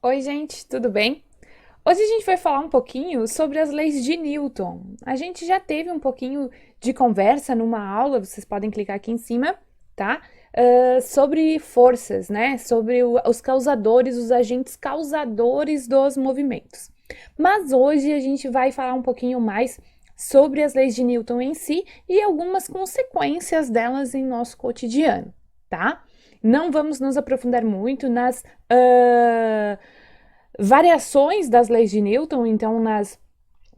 Oi, gente, tudo bem? Hoje a gente vai falar um pouquinho sobre as leis de Newton. A gente já teve um pouquinho de conversa numa aula, vocês podem clicar aqui em cima, tá? Sobre forças, né? Sobre os causadores, os agentes causadores dos movimentos. Mas hoje a gente vai falar um pouquinho mais sobre as leis de Newton em si e algumas consequências delas em nosso cotidiano, tá? Não vamos nos aprofundar muito nas variações das leis de Newton, então nas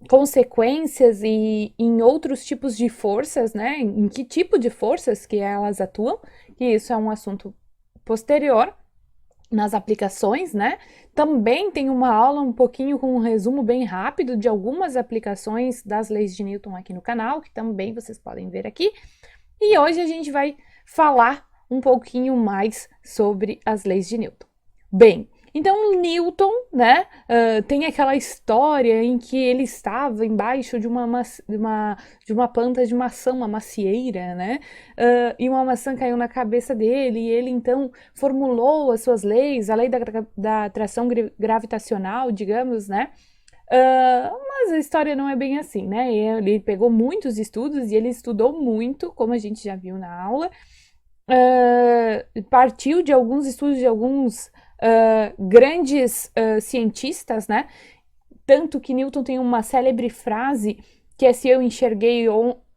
consequências e em outros tipos de forças, né? Em que tipo de forças que elas atuam, que isso é um assunto posterior nas aplicações, né? Também tem uma aula um pouquinho com um resumo bem rápido de algumas aplicações das leis de Newton aqui no canal, que também vocês podem ver aqui. E hoje a gente vai falar um pouquinho mais sobre as leis de Newton. Bem, então Newton, né, tem aquela história em que ele estava embaixo de uma planta de maçã, uma macieira, né, e uma maçã caiu na cabeça dele e ele então formulou as suas leis, a lei da atração gravitacional, digamos, né, mas a história não é bem assim, né, ele pegou muitos estudos e ele estudou muito, como a gente já viu na aula, partiu de alguns estudos de alguns grandes cientistas, né? Tanto que Newton tem uma célebre frase que é: se eu enxerguei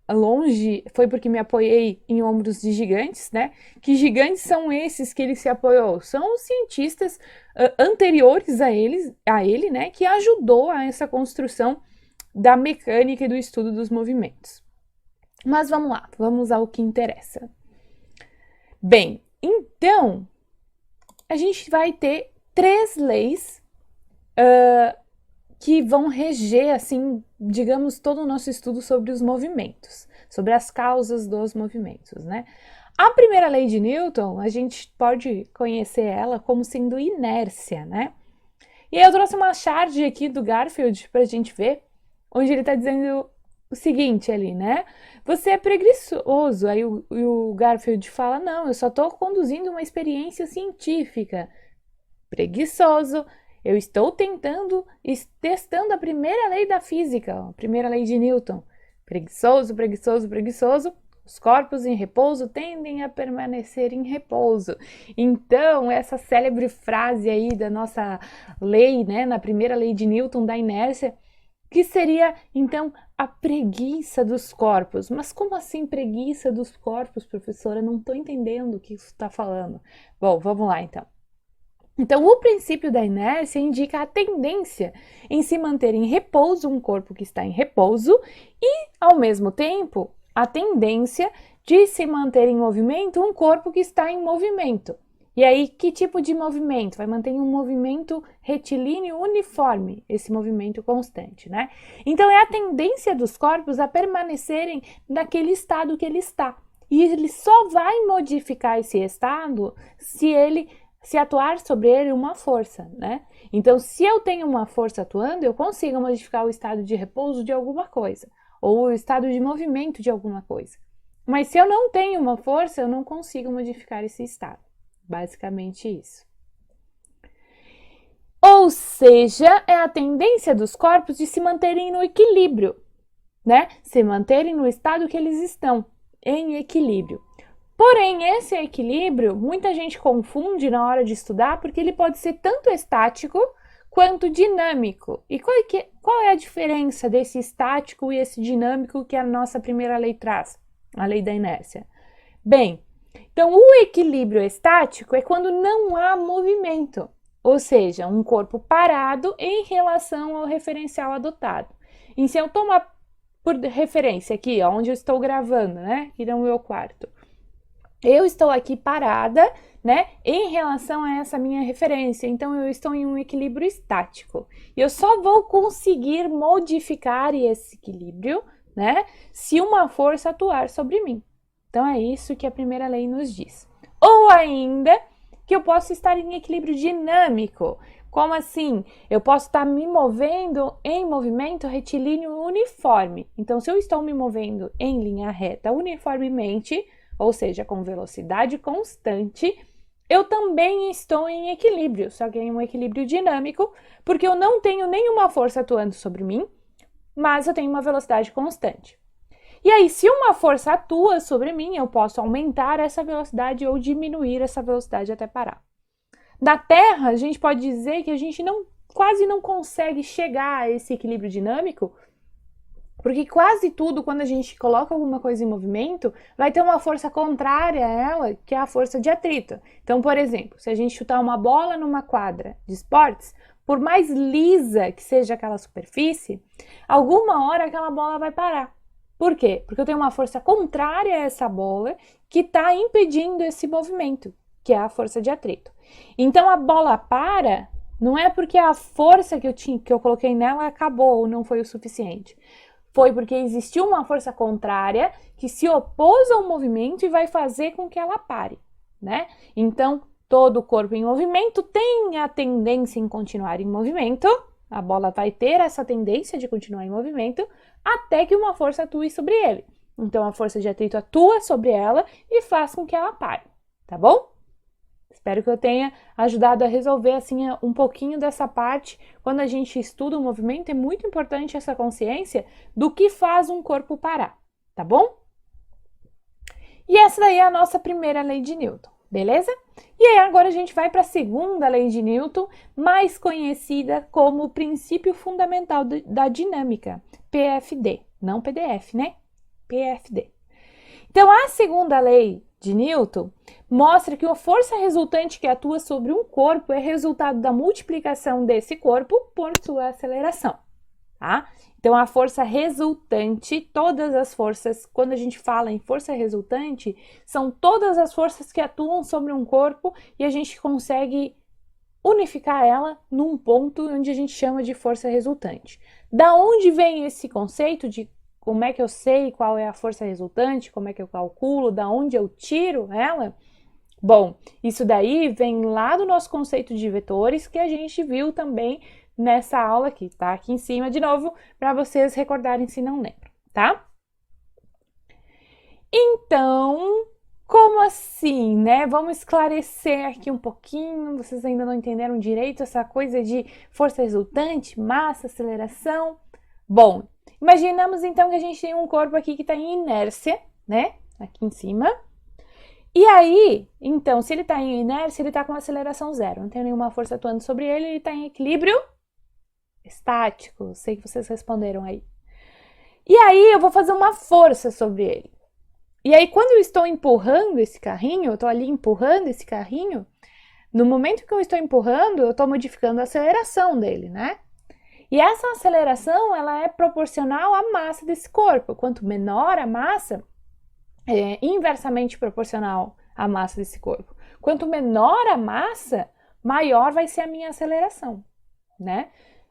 longe, foi porque me apoiei em ombros de gigantes, né? Que gigantes são esses que ele se apoiou? São os cientistas anteriores a ele, né? Que ajudou a essa construção da mecânica e do estudo dos movimentos. Mas vamos lá, vamos ao que interessa. Bem, então a gente vai ter três leis que vão reger, assim, digamos, todo o nosso estudo sobre os movimentos, sobre as causas dos movimentos, né? A primeira lei de Newton, a gente pode conhecer ela como sendo inércia, né? E aí eu trouxe uma charge aqui do Garfield pra gente ver, onde ele tá dizendo o seguinte ali, né? Você é preguiçoso. Aí o Garfield fala: não, eu só tô conduzindo uma experiência científica. Preguiçoso. Eu estou testando a primeira lei da física, a primeira lei de Newton. Preguiçoso, preguiçoso, preguiçoso. Os corpos em repouso tendem a permanecer em repouso. Então, essa célebre frase aí da nossa lei, né, na primeira lei de Newton da inércia, que seria, então, a preguiça dos corpos. Mas como assim preguiça dos corpos, professora? Não estou entendendo o que isso está falando. Bom, vamos lá, então. Então, o princípio da inércia indica a tendência em se manter em repouso um corpo que está em repouso e, ao mesmo tempo, a tendência de se manter em movimento um corpo que está em movimento. E aí, que tipo de movimento? Vai manter um movimento retilíneo uniforme, esse movimento constante, né? Então, é a tendência dos corpos a permanecerem naquele estado que ele está. E ele só vai modificar esse estado se atuar sobre ele uma força, né? Então, se eu tenho uma força atuando, eu consigo modificar o estado de repouso de alguma coisa, ou o estado de movimento de alguma coisa. Mas se eu não tenho uma força, eu não consigo modificar esse estado. Basicamente isso. Ou seja, é a tendência dos corpos de se manterem no equilíbrio, né? Se manterem no estado que eles estão, em equilíbrio. Porém, esse equilíbrio, muita gente confunde na hora de estudar, porque ele pode ser tanto estático quanto dinâmico. E qual é a diferença desse estático e esse dinâmico que a nossa primeira lei traz, a lei da inércia? Bem, então o equilíbrio estático é quando não há movimento, ou seja, um corpo parado em relação ao referencial adotado. E se eu tomar por referência aqui, onde eu estou gravando, né, aqui no meu quarto, eu estou aqui parada, né, em relação a essa minha referência. Então, eu estou em um equilíbrio estático. E eu só vou conseguir modificar esse equilíbrio, né, se uma força atuar sobre mim. Então, é isso que a primeira lei nos diz. Ou ainda, que eu posso estar em equilíbrio dinâmico. Como assim? Eu posso estar me movendo em movimento retilíneo uniforme. Então, se eu estou me movendo em linha reta uniformemente, ou seja, com velocidade constante, eu também estou em equilíbrio, só que em um equilíbrio dinâmico, porque eu não tenho nenhuma força atuando sobre mim, mas eu tenho uma velocidade constante. E aí, se uma força atua sobre mim, eu posso aumentar essa velocidade ou diminuir essa velocidade até parar. Na Terra, a gente pode dizer que a gente quase não consegue chegar a esse equilíbrio dinâmico, porque quase tudo, quando a gente coloca alguma coisa em movimento, vai ter uma força contrária a ela, que é a força de atrito. Então, por exemplo, se a gente chutar uma bola numa quadra de esportes, por mais lisa que seja aquela superfície, alguma hora aquela bola vai parar. Por quê? Porque eu tenho uma força contrária a essa bola que está impedindo esse movimento, que é a força de atrito. Então, a bola para, não é porque a força que eu coloquei nela acabou ou não foi o suficiente. Foi porque existiu uma força contrária que se opôs ao movimento e vai fazer com que ela pare, né? Então, todo corpo em movimento tem a tendência em continuar em movimento, a bola vai ter essa tendência de continuar em movimento até que uma força atue sobre ele. Então, a força de atrito atua sobre ela e faz com que ela pare, tá bom? Espero que eu tenha ajudado a resolver assim um pouquinho dessa parte. Quando a gente estuda o movimento, é muito importante essa consciência do que faz um corpo parar, tá bom? E essa daí é a nossa primeira lei de Newton, beleza? E aí agora a gente vai para a segunda lei de Newton, mais conhecida como o princípio fundamental da dinâmica, PFD, não PDF, né? PFD. Então, a segunda lei de Newton mostra que a força resultante que atua sobre um corpo é resultado da multiplicação desse corpo por sua aceleração, tá? Então, a força resultante, todas as forças, quando a gente fala em força resultante, são todas as forças que atuam sobre um corpo e a gente consegue unificar ela num ponto onde a gente chama de força resultante. Da onde vem esse conceito de como é que eu sei qual é a força resultante, como é que eu calculo, da onde eu tiro ela? Bom, isso daí vem lá do nosso conceito de vetores que a gente viu também nessa aula aqui, tá? Aqui em cima de novo, para vocês recordarem se não lembram, tá? Então, como assim, né? Vamos esclarecer aqui um pouquinho, vocês ainda não entenderam direito essa coisa de força resultante, massa, aceleração. Bom, imaginamos então que a gente tem um corpo aqui que está em inércia, né? Aqui em cima. E aí, então, se ele está em inércia, ele está com aceleração zero. Não tem nenhuma força atuando sobre ele, ele está em equilíbrio estático. Sei que vocês responderam aí. E aí, eu vou fazer uma força sobre ele. E aí, quando eu estou empurrando esse carrinho, eu estou ali empurrando esse carrinho, no momento que eu estou empurrando, eu estou modificando a aceleração dele, né? E essa aceleração, ela é proporcional à massa desse corpo. Quanto menor a massa, é inversamente proporcional à massa desse corpo. Quanto menor a massa, maior vai ser a minha aceleração, né?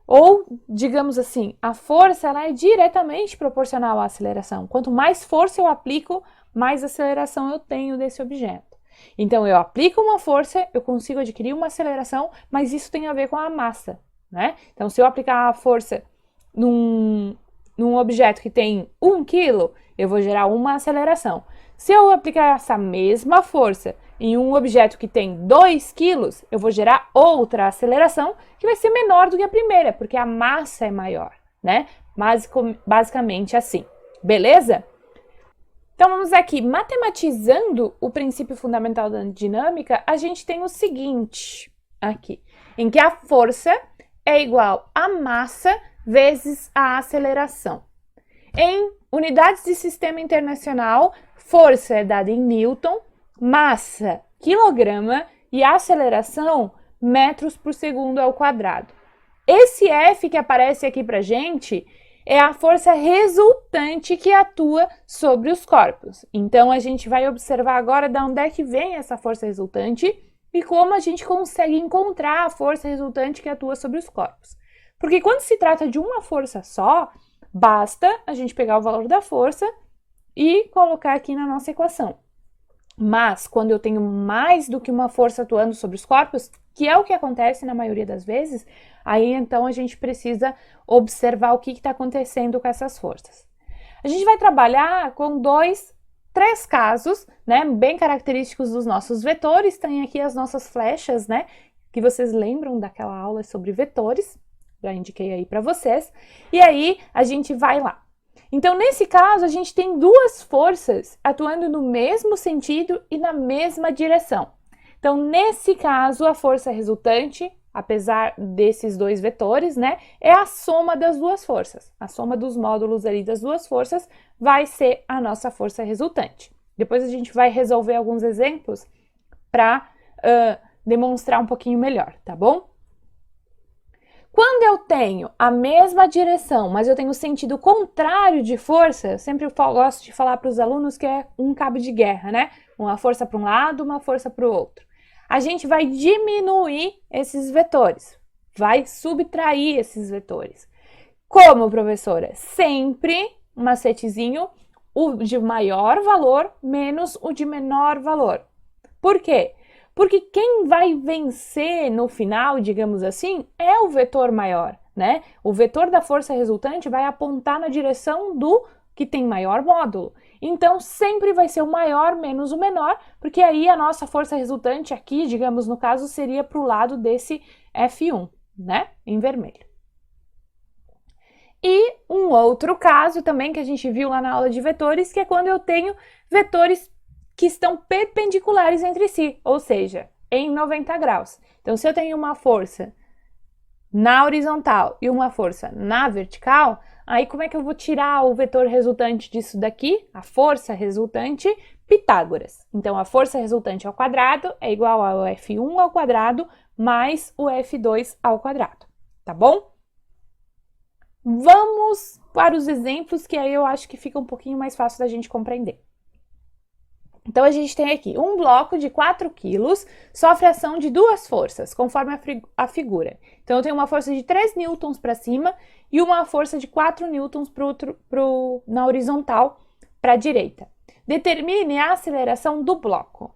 Ou, digamos assim, a força, ela é diretamente proporcional à aceleração. Quanto mais força eu aplico, mais aceleração eu tenho desse objeto. Então, eu aplico uma força, eu consigo adquirir uma aceleração, mas isso tem a ver com a massa, né? Então, se eu aplicar a força num objeto que tem 1 kg, eu vou gerar uma aceleração. Se eu aplicar essa mesma força em um objeto que tem 2 kg, eu vou gerar outra aceleração que vai ser menor do que a primeira, porque a massa é maior, né? Basicamente assim, beleza? Então, vamos aqui, matematizando o princípio fundamental da dinâmica, a gente tem o seguinte aqui, em que a força é igual a massa vezes a aceleração. Em unidades de sistema internacional, força é dada em Newton, massa, quilograma e aceleração, metros por segundo ao quadrado. Esse F que aparece aqui pra gente é a força resultante que atua sobre os corpos. Então, a gente vai observar agora de onde é que vem essa força resultante e como a gente consegue encontrar a força resultante que atua sobre os corpos. Porque quando se trata de uma força só, basta a gente pegar o valor da força e colocar aqui na nossa equação. Mas, quando eu tenho mais do que uma força atuando sobre os corpos, que é o que acontece na maioria das vezes, aí então a gente precisa observar o que está acontecendo com essas forças. A gente vai trabalhar com dois três casos, né, bem característicos dos nossos vetores. Tem aqui as nossas flechas, né, que vocês lembram daquela aula sobre vetores, já indiquei aí para vocês. E aí a gente vai lá. Então, nesse caso, a gente tem duas forças atuando no mesmo sentido e na mesma direção. Então, nesse caso, a força resultante, apesar desses dois vetores, né, é a soma das duas forças. A soma dos módulos ali das duas forças vai ser a nossa força resultante. Depois a gente vai resolver alguns exemplos para demonstrar um pouquinho melhor, tá bom? Quando eu tenho a mesma direção, mas eu tenho o sentido contrário de força, eu sempre gosto de falar para os alunos que é um cabo de guerra, né? Uma força para um lado, uma força para o outro. A gente vai diminuir esses vetores, vai subtrair esses vetores. Como, professora? Sempre um macetezinho, o de maior valor menos o de menor valor. Por quê? Porque quem vai vencer no final, digamos assim, é o vetor maior, né? O vetor da força resultante vai apontar na direção do que tem maior módulo. Então, sempre vai ser o maior menos o menor, porque aí a nossa força resultante aqui, digamos, no caso, seria para o lado desse F1, né? Em vermelho. E um outro caso também que a gente viu lá na aula de vetores, que é quando eu tenho vetores que estão perpendiculares entre si, ou seja, em 90 graus. Então, se eu tenho uma força na horizontal e uma força na vertical, aí como é que eu vou tirar o vetor resultante disso daqui? A força resultante, Pitágoras. Então, a força resultante ao quadrado é igual ao F1 ao quadrado mais o F2 ao quadrado, tá bom? Vamos para os exemplos, que aí eu acho que fica um pouquinho mais fácil da gente compreender. Então, a gente tem aqui um bloco de 4 quilos, sofre ação de duas forças, conforme a figura. Então, eu tenho uma força de 3 newtons para cima e uma força de 4 newtons na horizontal para a direita. Determine a aceleração do bloco.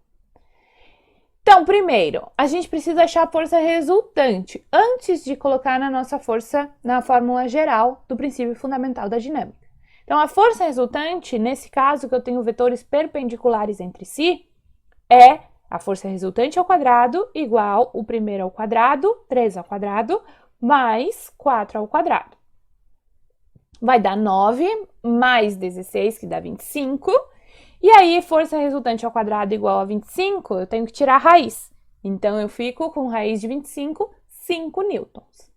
Então, primeiro, a gente precisa achar a força resultante antes de colocar na nossa força na fórmula geral do princípio fundamental da dinâmica. Então, a força resultante, nesse caso que eu tenho vetores perpendiculares entre si, é a força resultante ao quadrado igual o primeiro ao quadrado, 3 ao quadrado, mais 4 ao quadrado. Vai dar 9 mais 16, que dá 25. E aí, força resultante ao quadrado igual a 25, eu tenho que tirar a raiz. Então, eu fico com raiz de 25, 5 newtons.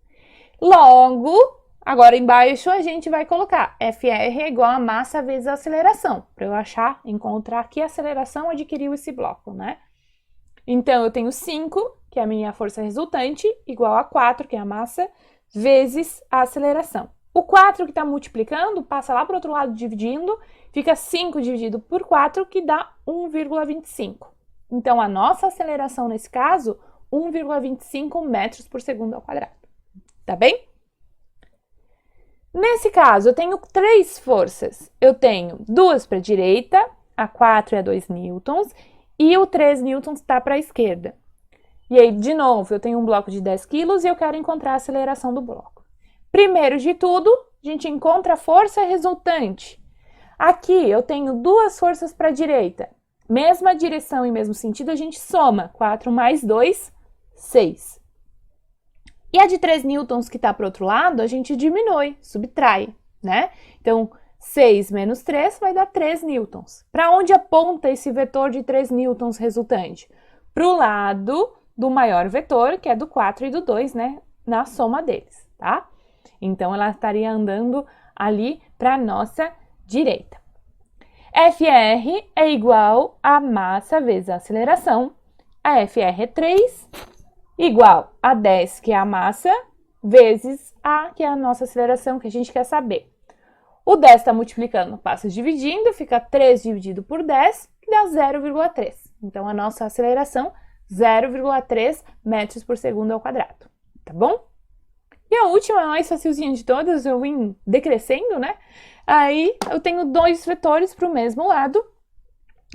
Logo, agora embaixo a gente vai colocar FR é igual a massa vezes a aceleração, para eu encontrar que aceleração adquiriu esse bloco, né? Então, eu tenho 5, que é a minha força resultante, igual a 4, que é a massa, vezes a aceleração. O 4 que está multiplicando, passa lá para o outro lado dividindo, fica 5 dividido por 4, que dá 1,25. Então, a nossa aceleração nesse caso, 1,25 metros por segundo ao quadrado. Tá bem? Nesse caso, eu tenho 3 forças. Eu tenho 2 para a direita, a 4 e a 2 newtons, e o 3 newtons está para a esquerda. E aí, de novo, eu tenho um bloco de 10 quilos e eu quero encontrar a aceleração do bloco. Primeiro de tudo, a gente encontra a força resultante. Aqui eu tenho 2 forças para a direita. Mesma direção e mesmo sentido, a gente soma. 4 mais 2, 6. E a de 3 newtons que está para o outro lado, a gente diminui, subtrai, né? Então, 6 menos 3 vai dar 3 newtons. Para onde aponta esse vetor de 3 newtons resultante? Para o lado do maior vetor, que é do 4 e do 2, né? Na soma deles, tá? Então, ela estaria andando ali para a nossa direita. FR é igual a massa vezes a aceleração. A FR é 3, igual a 10, que é a massa, vezes A, que é a nossa aceleração, que a gente quer saber. O 10 está multiplicando, passa dividindo, fica 3 dividido por 10, que dá 0,3. Então, a nossa aceleração, 0,3 metros por segundo ao quadrado. Tá bom? E a última, a mais facilzinha de todas, eu vim decrescendo, né? Aí eu tenho 2 vetores para o mesmo lado,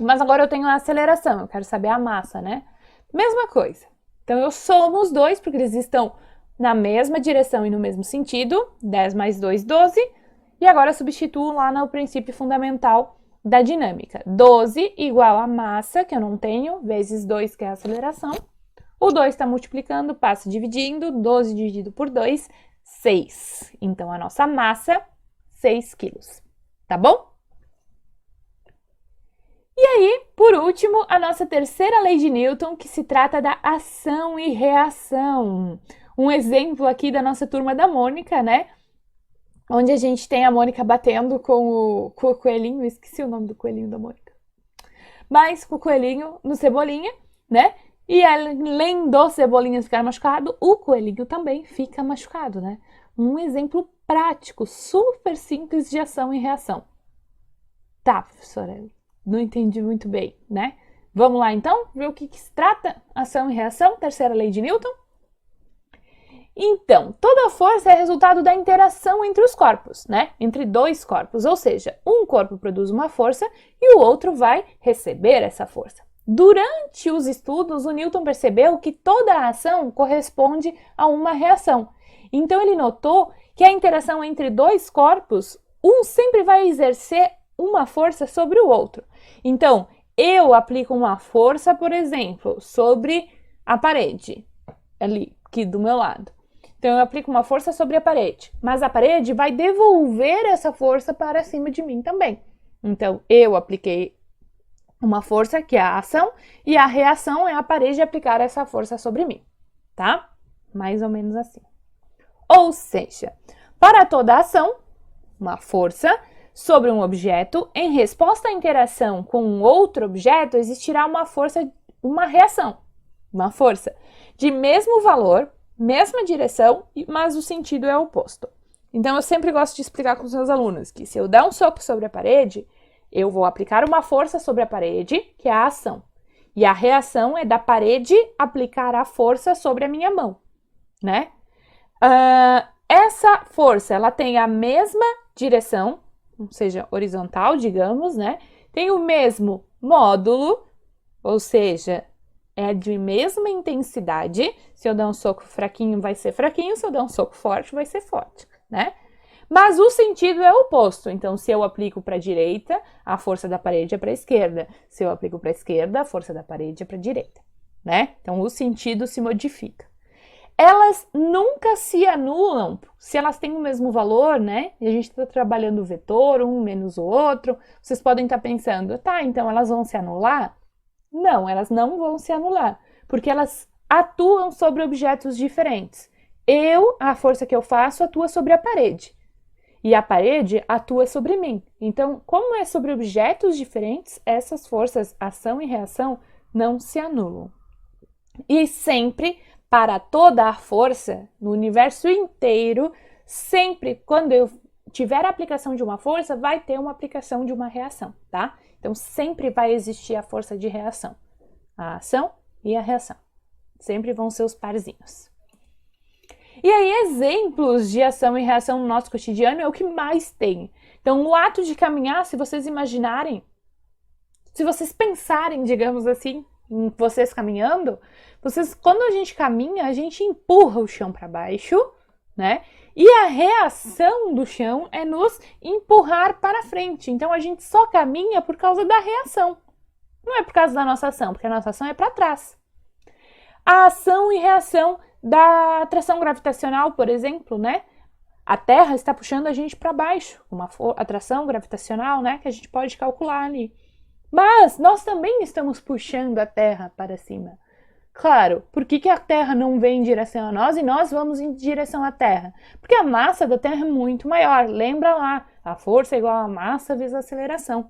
mas agora eu tenho a aceleração, eu quero saber a massa, né? Mesma coisa. Então eu somo os dois, porque eles estão na mesma direção e no mesmo sentido, 10 mais 2, 12, e agora eu substituo lá no princípio fundamental da dinâmica. 12 igual a massa, que eu não tenho, vezes 2, que é a aceleração. O 2 está multiplicando, passa dividindo, 12 dividido por 2, 6. Então, a nossa massa, 6 quilos. Tá bom? E aí, por último, a nossa terceira lei de Newton, que se trata da ação e reação. Um exemplo aqui da nossa turma da Mônica, né? Onde a gente tem a Mônica batendo com o coelhinho, esqueci o nome do coelhinho da Mônica. Mas com o coelhinho no Cebolinha, né? E além do Cebolinha ficar machucado, o coelhinho também fica machucado, né? Um exemplo prático, super simples de ação e reação. Tá, professora, não entendi muito bem, né? Vamos lá, então, ver o que se trata ação e reação, terceira lei de Newton? Então, toda força é resultado da interação entre os corpos, né? Entre dois corpos, ou seja, um corpo produz uma força e o outro vai receber essa força. Durante os estudos, o Newton percebeu que toda a ação corresponde a uma reação. Então, ele notou que a interação entre dois corpos, um sempre vai exercer uma força sobre o outro. Então, eu aplico uma força, por exemplo, sobre a parede, ali, aqui do meu lado. Então, eu aplico uma força sobre a parede, mas a parede vai devolver essa força para cima de mim também. Então, eu apliquei uma força, que é a ação, e a reação é a parede aplicar essa força sobre mim, tá? Mais ou menos assim. Ou seja, para toda ação, uma força sobre um objeto, em resposta à interação com um outro objeto, existirá uma força, uma reação, uma força de mesmo valor, mesma direção, mas o sentido é oposto. Então, eu sempre gosto de explicar com os meus alunos que se eu der um soco sobre a parede, eu vou aplicar uma força sobre a parede, que é a ação. E a reação é da parede aplicar a força sobre a minha mão, né? Essa força, ela tem a mesma direção, ou seja, horizontal, digamos, né? Tem o mesmo módulo, ou seja, é de mesma intensidade. Se eu der um soco fraquinho, vai ser fraquinho. Se eu der um soco forte, vai ser forte, né? Mas o sentido é oposto. Então, se eu aplico para a direita, a força da parede é para a esquerda. Se eu aplico para a esquerda, a força da parede é para a direita, né? Então, o sentido se modifica. Elas nunca se anulam se elas têm o mesmo valor, né? E a gente está trabalhando o vetor, um menos o outro. Vocês podem estar pensando, tá, então elas vão se anular? Não, elas não vão se anular, porque elas atuam sobre objetos diferentes. A força que eu faço atua sobre a parede, e a parede atua sobre mim. Então, como é sobre objetos diferentes, essas forças, ação e reação, não se anulam. E sempre, para toda a força, no universo inteiro, sempre quando eu tiver a aplicação de uma força, vai ter uma aplicação de uma reação, tá? Então, sempre vai existir a força de reação. A ação e a reação. Sempre vão ser os parzinhos. E aí, exemplos de ação e reação no nosso cotidiano é o que mais tem. Então, o ato de caminhar, se vocês imaginarem, se vocês pensarem, digamos assim, em vocês caminhando, quando a gente caminha, a gente empurra o chão para baixo, né? E a reação do chão é nos empurrar para frente. Então, a gente só caminha por causa da reação. Não é por causa da nossa ação, porque a nossa ação é para trás. A ação e reação da atração gravitacional, por exemplo, né? A Terra está puxando a gente para baixo. Uma atração gravitacional, né? Que a gente pode calcular ali. Mas nós também estamos puxando a Terra para cima. Claro, por que a Terra não vem em direção a nós e nós vamos em direção à Terra? Porque a massa da Terra é muito maior. Lembra lá, a força é igual a massa vezes a aceleração.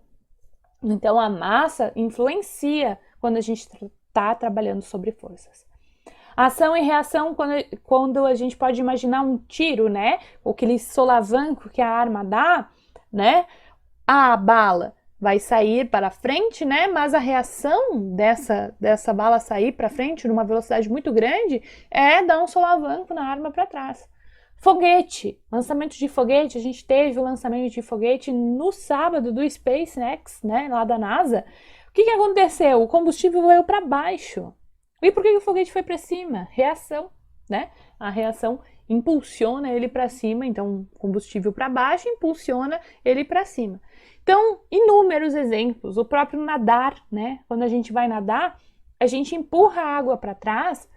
Então, a massa influencia quando a gente está trabalhando sobre forças. Ação e reação, quando a gente pode imaginar um tiro, né? Aquele solavanco que a arma dá, né? A bala vai sair para frente, né? Mas a reação dessa bala sair para frente numa velocidade muito grande é dar um solavanco na arma para trás. Foguete, lançamento de foguete, a gente teve o lançamento de foguete no sábado do SpaceX, né? Lá da NASA. O que aconteceu? O combustível veio para baixo. E por que o foguete foi para cima? Reação, né? A reação impulsiona ele para cima, então combustível para baixo impulsiona ele para cima. Então, inúmeros exemplos, o próprio nadar, né? Quando a gente vai nadar, a gente empurra a água para trás,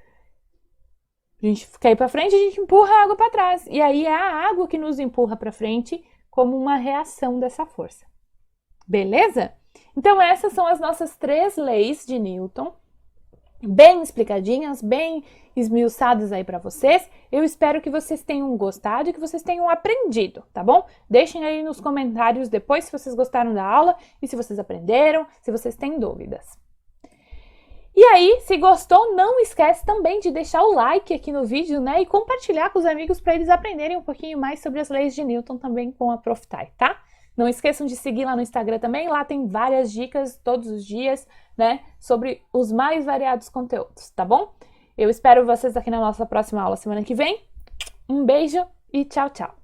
a gente quer ir para frente, a gente empurra a água para trás. E aí é a água que nos empurra para frente como uma reação dessa força. Beleza? Então essas são as nossas 3 leis de Newton, bem explicadinhas, bem esmiuçadas aí para vocês. Eu espero que vocês tenham gostado e que vocês tenham aprendido, tá bom? Deixem aí nos comentários depois se vocês gostaram da aula e se vocês aprenderam, se vocês têm dúvidas. E aí, se gostou, não esquece também de deixar o like aqui no vídeo, né? E compartilhar com os amigos para eles aprenderem um pouquinho mais sobre as leis de Newton também com a Prof. Thay, tá? Não esqueçam de seguir lá no Instagram também, lá tem várias dicas todos os dias, né? Sobre os mais variados conteúdos, tá bom? Eu espero vocês aqui na nossa próxima aula semana que vem. Um beijo e tchau, tchau!